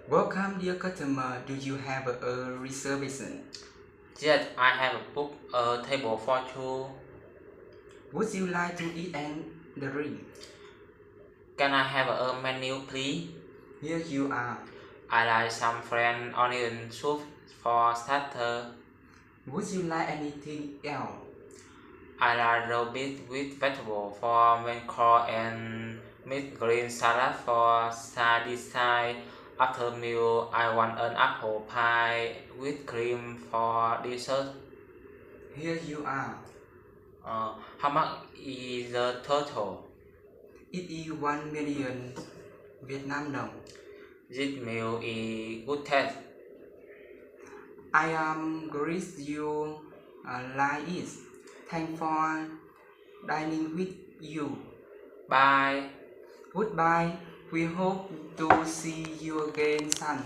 Welcome, dear customer. Do you have a reservation? Yes, I have booked a table for two. Would you like to eat and drink? Can I have a menu, please? Here you are. I like some French onion soup for starter. Would you like anything else? I like rabbit with vegetable for main course and mixed green salad for side side. After meal, I want an apple pie with cream for dessert. Here you are. How much is the total? It is 1 million Vietnam đồng. This meal is good taste. I am glad you like it. Thanks for dining with you. Bye. Goodbye. We hope to see you again soon.